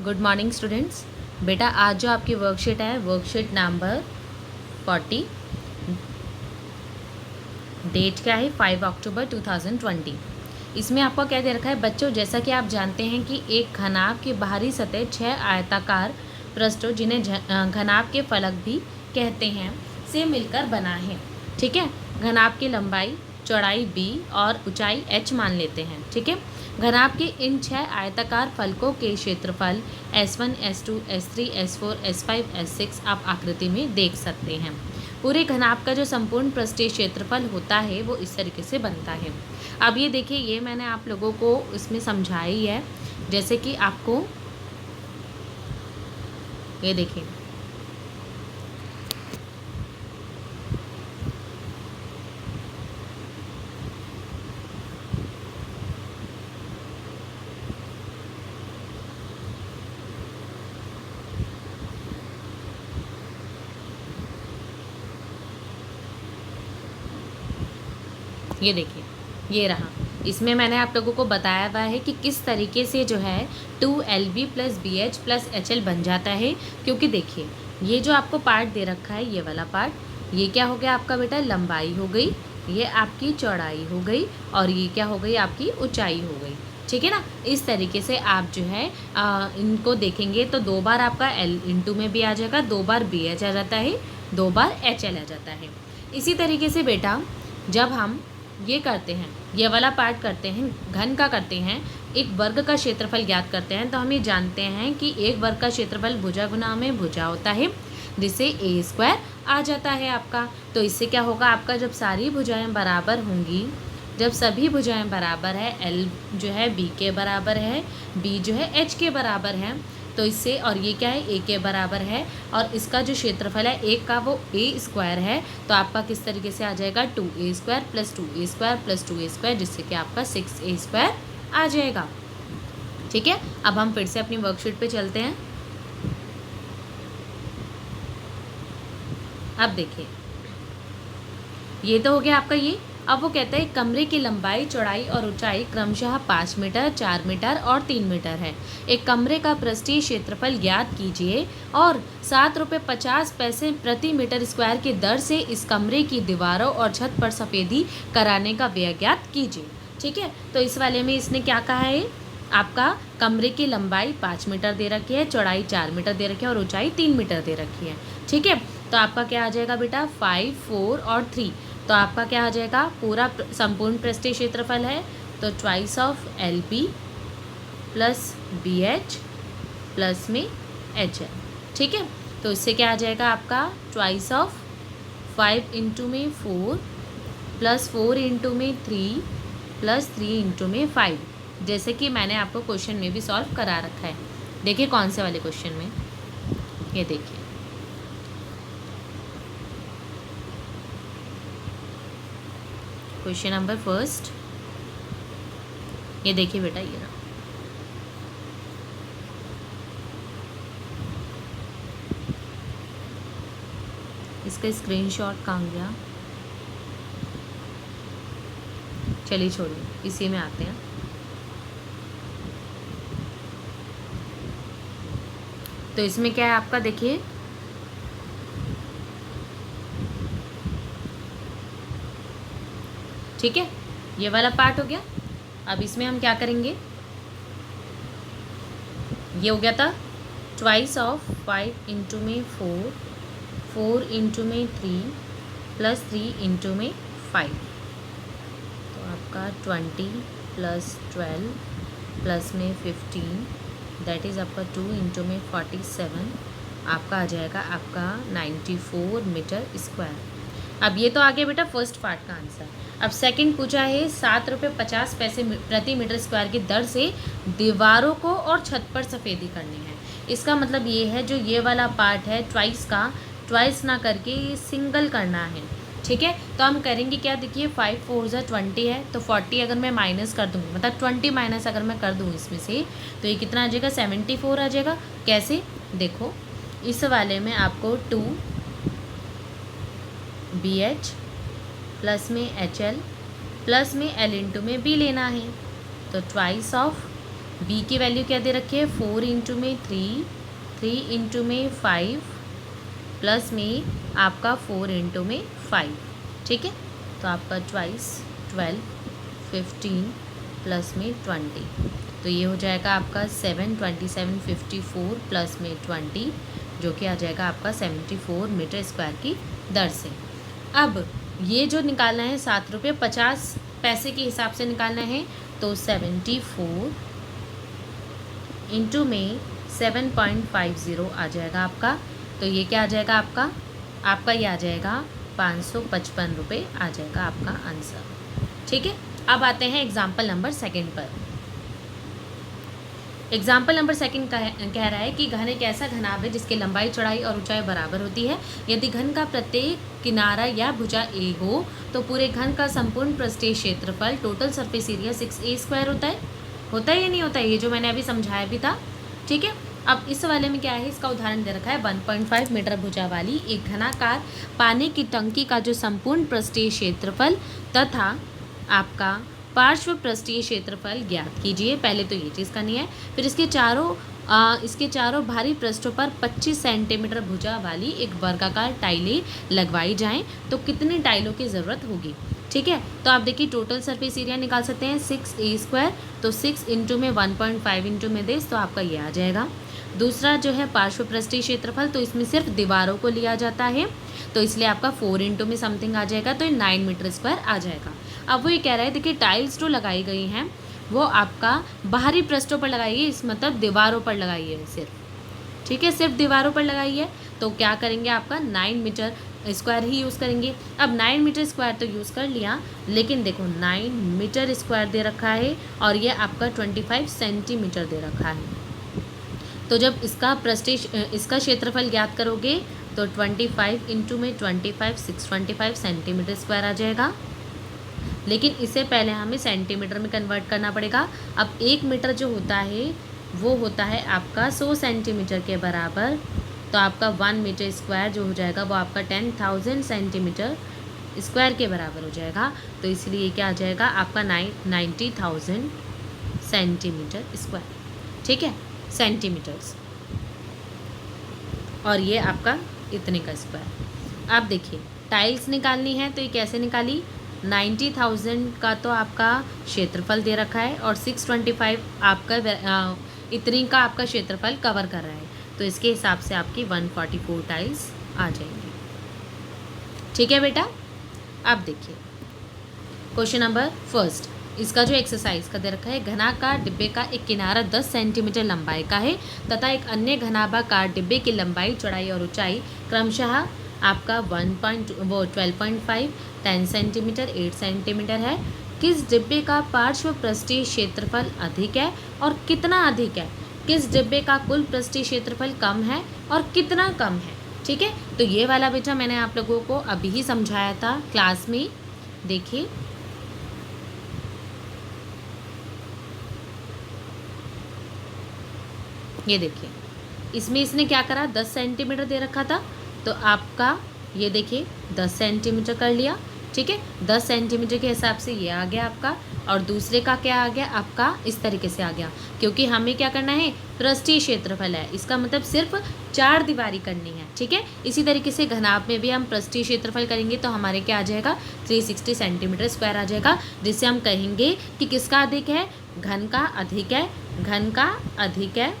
Good morning students. बेटा आज जो आपकी वर्कशीट है वर्कशीट नंबर 40, डेट क्या है 5 अक्टूबर 2020। इसमें आपको क्या दे रखा है बच्चों, जैसा कि आप जानते हैं कि एक घनाभ की बाहरी सतह 6 आयताकार पृष्ठों, जिन्हें घनाभ के फलक भी कहते हैं, से मिलकर बना है। ठीक है, घनाभ की लंबाई चौड़ाई b और ऊंचाई h मान लेते हैं। ठीक है, घनाभ के इन 6 आयताकार फलकों के क्षेत्रफल S1, S2, S3, S4, S5, S6 आप आकृति में देख सकते हैं। पूरे घनाभ का जो संपूर्ण पृष्ठीय क्षेत्रफल होता है वो इस तरीके से बनता है। अब ये देखिए, ये मैंने आप लोगों को इसमें समझाई है, जैसे कि आपको ये देखिए, ये देखिए, ये रहा। इसमें मैंने आप लोगों को बताया हुआ है कि किस तरीके से जो है 2LB + BH + HL बन जाता है। क्योंकि देखिए, ये जो आपको पार्ट दे रखा है, ये वाला पार्ट, ये क्या हो गया आपका बेटा, लंबाई हो गई, ये आपकी चौड़ाई हो गई, और ये क्या हो गई आपकी ऊंचाई हो गई। ठीक है ना, इस तरीके से आप जो है इनको देखेंगे तो 2 बार आपका L × में भी आ जाएगा, 2 बार BH आ जाता है, 2 बार HL आ जाता है। इसी तरीके से बेटा जब हम ये करते हैं, ये वाला पार्ट करते हैं, घन का करते हैं, एक वर्ग का क्षेत्रफल ज्ञात करते हैं, तो हम ये जानते हैं कि एक वर्ग का क्षेत्रफल भुजा गुना में भुजा होता है, जिससे a² आ जाता है आपका। तो इससे क्या होगा आपका, जब सारी भुजाएं बराबर होंगी, जब सभी भुजाएं बराबर है, L जो है B के बराबर है, B जो है H के बराबर है, तो इससे, और ये क्या है a के बराबर है, और इसका जो क्षेत्रफल है एक का वो a² है, तो आपका किस तरीके से आ जाएगा 2a² + 2a² + 2a², जिससे कि आपका 6a² आ जाएगा। ठीक है, अब हम फिर से अपनी वर्कशीट पे चलते हैं। अब देखिए, ये तो हो गया आपका ये। अब वो कहता है कमरे की लंबाई चौड़ाई और ऊंचाई क्रमशः 5 मीटर, 4 मीटर और 3 मीटर है। एक कमरे का पृष्ठीय क्षेत्रफल ज्ञात कीजिए और ₹7.50 प्रति मीटर स्क्वायर की दर से इस कमरे की दीवारों और छत पर सफ़ेदी कराने का व्यय ज्ञात कीजिए। ठीक है, तो इस वाले में इसने क्या कहा है, आपका कमरे की लंबाई 5 मीटर दे रखी है, चौड़ाई 4 मीटर दे रखी है और ऊंचाई 3 मीटर दे रखी है। ठीक है, तो आपका क्या आ जाएगा बेटा 5, 4 और 3, तो आपका क्या आ जाएगा, पूरा संपूर्ण पृष्ठीय क्षेत्रफल है, तो twice of LB + BH plus में HL। ठीक है, तो इससे क्या आ जाएगा आपका ट्वाइस ऑफ 5 × में 4 + 4 × में 3 + 3 × में 5, जैसे कि मैंने आपको क्वेश्चन में भी सॉल्व करा रखा है। देखिए कौन से वाले क्वेश्चन में, ये देखिए, क्वेश्चन नंबर 1, ये देखिए बेटा, ये रहा। इसका स्क्रीनशॉट कहाँ गया, चलिए छोड़िए, इसी में आते हैं। तो इसमें क्या है आपका, देखिए ठीक है, ये वाला पार्ट हो गया। अब इसमें हम क्या करेंगे, ये हो गया था ट्वाइस ऑफ 5 × में 4, 4 × में 3 + 3 × में 5, तो आपका 20 + 12 प्लस में 15, दैट इज़ आपका 2 × में 47, आपका आ जाएगा आपका 94 मीटर स्क्वायर। अब ये तो आ गया बेटा फर्स्ट पार्ट का आंसर। अब सेकंड पूछा है ₹7.50 प्रति मीटर स्क्वायर की दर से दीवारों को और छत पर सफ़ेदी करनी है। इसका मतलब ये है, जो ये वाला पार्ट है ट्वाइस का, ट्वाइस ना करके ये सिंगल करना है। ठीक है, तो हम करेंगे क्या, देखिए 5 4 = 20 है, तो 40 अगर मैं माइनस कर दूँ, मतलब 20 माइनस अगर मैं कर दूँ इसमें से, तो ये कितना आ जाएगा 74 आ जाएगा। कैसे, देखो इस वाले में आपको 2BH प्लस में HL प्लस में L × में B लेना है, तो ट्वाइस ऑफ बी की वैल्यू क्या दे रखी है, 4 इंटू में 3, 3 इंटू में 5 प्लस में आपका 4 इंटू में 5, ठीक है। तो आपका 22, 12, 15 प्लस में 20, तो ये हो जाएगा आपका 7, 27, 54 प्लस में 20, जो कि आ जाएगा आपका 74 मीटर स्क्वायर की दर से। अब ये जो निकालना है 7 रुपये 50 पैसे के हिसाब से निकालना है, तो 74 इंटू में 7.50 आ जाएगा आपका। तो ये क्या आ जाएगा आपका ये आ जाएगा 555 रुपये आ जाएगा आपका आंसर, ठीक है। अब आते हैं एग्जाम्पल नंबर 2 पर। एग्जाम्पल नंबर 2 कह रहा है कि घन एक ऐसा घनाभ है जिसकी लंबाई, चौड़ाई और ऊंचाई बराबर होती है। यदि घन का प्रत्येक किनारा या भुजा ए हो तो पूरे घन का संपूर्ण पृष्ठीय क्षेत्रफल टोटल सरफेस एरिया 6a² होता है या नहीं होता है, ये जो मैंने अभी समझाया भी था, ठीक है। अब इस वाले में क्या है, इसका उदाहरण दे रखा है 1.5 मीटर भुजा वाली एक घनाकार पानी की टंकी का जो संपूर्ण पृष्ठीय क्षेत्रफल तथा आपका पार्श्व पृष्ठीय क्षेत्रफल ज्ञात कीजिए। पहले तो ये चीज़ करनी है, फिर इसके चारों भारी पृष्ठों पर 25 सेंटीमीटर भुजा वाली एक वर्गाकार टाइलें लगवाई जाएं तो कितनी टाइलों की ज़रूरत होगी, ठीक है। तो आप देखिए टोटल सरफेस एरिया निकाल सकते हैं 6a², तो 6 इंटू में 1.5 इंटू में 10, तो आपका ये आ जाएगा। दूसरा जो है पार्श्व पृष्ठीय क्षेत्रफल, तो इसमें सिर्फ दीवारों को लिया जाता है, तो इसलिए आपका 4 इंटू में समथिंग आ जाएगा, तो ये 9 मीटर स्क्वायर आ जाएगा। अब वो ये कह रहा है देखिए टाइल्स जो लगाई गई हैं वो आपका बाहरी पृष्ठों पर लगाई है, इस मतलब दीवारों पर लगाई है सिर्फ, ठीक है, सिर्फ दीवारों पर लगाई है। तो क्या करेंगे आपका 9 मीटर स्क्वायर ही यूज़ करेंगे। अब 9 मीटर स्क्वायर तो यूज़ कर लिया, लेकिन देखो 9 मीटर स्क्वायर दे रखा है और ये आपका 25 सेंटीमीटर दे रखा है। तो जब इसका क्षेत्रफल ज्ञात करोगे तो 25 इंटू में 25 625 सेंटीमीटर स्क्वायर आ जाएगा, लेकिन इससे पहले हमें सेंटीमीटर में कन्वर्ट करना पड़ेगा। अब 1 मीटर जो होता है वो होता है आपका 100 सेंटीमीटर के बराबर, तो आपका 1 मीटर स्क्वायर जो हो जाएगा वो आपका 10,000 सेंटीमीटर स्क्वायर के बराबर हो जाएगा। तो इसलिए क्या आ जाएगा आपका 90,000 सेंटीमीटर स्क्वायर, ठीक है, सेंटीमीटर्स, और ये आपका इतने का स्क्वायर। आप देखिए टाइल्स निकालनी है तो ये कैसे निकाली, 90,000 का तो आपका क्षेत्रफल दे रखा है और 625 आपका इतनी का आपका क्षेत्रफल कवर कर रहा है, तो इसके हिसाब से आपकी 144 टाइल्स आ जाएंगी, ठीक है बेटा। अब देखिए क्वेश्चन नंबर 1, इसका जो एक्सरसाइज का दे रखा है, घनाकार डिब्बे का एक किनारा 10 सेंटीमीटर लंबाई का है तथा एक अन्य घनाभाकार डिब्बे की लंबाई, चौड़ाई और ऊंचाई क्रमशः आपका 12.5, 10 सेंटीमीटर, 8 सेंटीमीटर है। किस डिब्बे का पार्श्व पृष्ठीय क्षेत्रफल अधिक है और कितना अधिक है, किस डिब्बे का कुल पृष्ठीय क्षेत्रफल कम है और कितना कम है, ठीक है। तो ये वाला बेटा मैंने आप लोगों को अभी ही समझाया था क्लास में, देखिए ये देखिए इसमें इसने क्या करा, 10 सेंटीमीटर दे रखा था, तो आपका ये देखिए 10 सेंटीमीटर कर लिया, ठीक है। 10 सेंटीमीटर के हिसाब से ये आ गया आपका, और दूसरे का क्या आ गया आपका, इस तरीके से आ गया, क्योंकि हमें क्या करना है, पृष्ठीय क्षेत्रफल है, इसका मतलब सिर्फ 4 दीवारी करनी है, ठीक है। इसी तरीके से घनाभ में भी हम पृष्ठीय क्षेत्रफल करेंगे तो हमारे क्या आ जाएगा, 360 सेंटीमीटर स्क्वायर आ जाएगा, जिससे हम कहेंगे कि किसका अधिक है, घन का अधिक है, घन का अधिक है,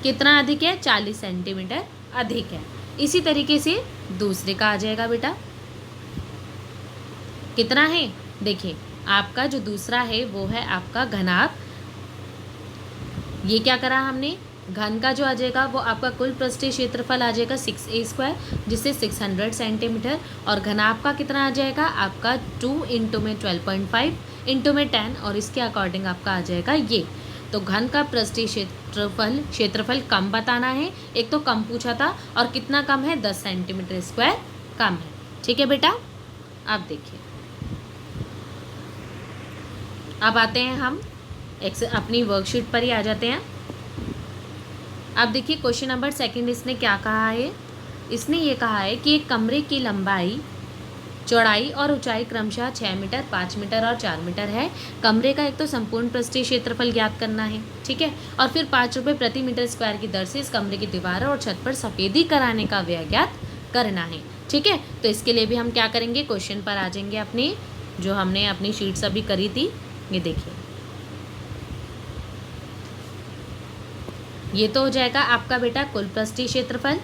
कितना अधिक है, 40 सेंटीमीटर अधिक है। इसी तरीके से दूसरे का आ जाएगा बेटा, कितना है, देखिए आपका जो दूसरा है वो है आपका घनाभ, ये क्या करा हमने, घन का जो आ जाएगा वो आपका कुल पृष्ठीय क्षेत्रफल आ जाएगा 6a², जिससे 600 सेंटीमीटर, और घनाभ का कितना आ जाएगा आपका 2 इंटू में 12.5 इंटू में 10, और इसके अकॉर्डिंग आपका आ जाएगा ये। तो घन का पृष्ठीय क्षेत्रफल कम बताना है, एक तो कम पूछा था, और कितना कम है, 10 सेंटीमीटर स्क्वायर कम है, ठीक है बेटा। अब देखिए अब आते हैं हम अपनी वर्कशीट पर ही आ जाते हैं। अब देखिए क्वेश्चन नंबर 2 इसने क्या कहा है, इसने ये कहा है कि एक कमरे की लंबाई चौड़ाई और ऊंचाई क्रमशः 6 मीटर, 5 मीटर और 4 मीटर है। कमरे का एक तो संपूर्ण पृष्ठीय क्षेत्रफल ज्ञात करना है, ठीक है, और फिर 5 रुपये प्रति मीटर स्क्वायर की दर से इस कमरे की दीवारों और छत पर सफेदी कराने का व्यय ज्ञात करना है, ठीक है। तो इसके लिए भी हम क्या करेंगे, क्वेश्चन पर आ जाएंगे अपनी, जो हमने अपनी शीट्स अभी करी थी। ये देखिए, ये तो हो जाएगा आपका बेटा कुल पृष्ठीय क्षेत्रफल,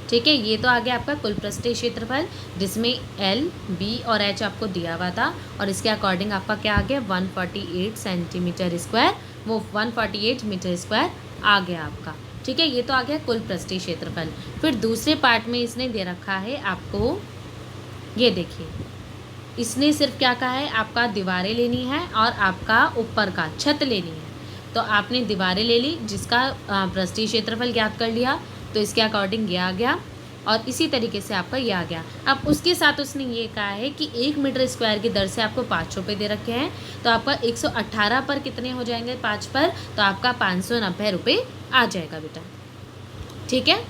ठीक है। ये तो आ गया आपका कुल पृष्ठीय क्षेत्रफल, जिसमें एल, बी और एच आपको दिया हुआ था, और इसके अकॉर्डिंग आपका क्या आ गया 148 सेंटीमीटर स्क्वायर, वो 148 मीटर स्क्वायर आ गया आपका, ठीक है। ये तो आ गया कुल पृष्ठीय क्षेत्रफल। फिर दूसरे पार्ट में इसने दे रखा है आपको, ये देखिए, इसने सिर्फ क्या कहा है, आपका दीवारें लेनी है और आपका ऊपर का छत लेनी है। तो आपने दीवारें ले ली, जिसका पृष्ठीय क्षेत्रफल ज्ञात कर लिया, तो इसके अकॉर्डिंग ये आ गया, और इसी तरीके से आपका ये आ गया। अब उसके साथ उसने ये कहा है कि 1 मीटर स्क्वायर की दर से आपको 5 रुपये दे रखे हैं, तो आपका 118 पर कितने हो जाएंगे 5 पर, तो आपका 590 रुपये आ जाएगा बेटा, ठीक है।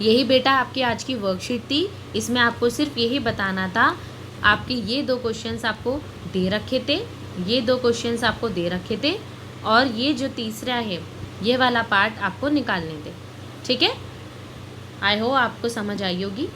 यही बेटा आपकी आज की वर्कशीट थी। इसमें आपको सिर्फ यही बताना था, आपके ये 2 क्वेश्चंस आपको दे रखे थे, ये 2 क्वेश्चंस आपको दे रखे थे, और ये जो तीसरा है ये वाला पार्ट आपको निकालने थे, ठीक है। आई होप आपको समझ आई होगी।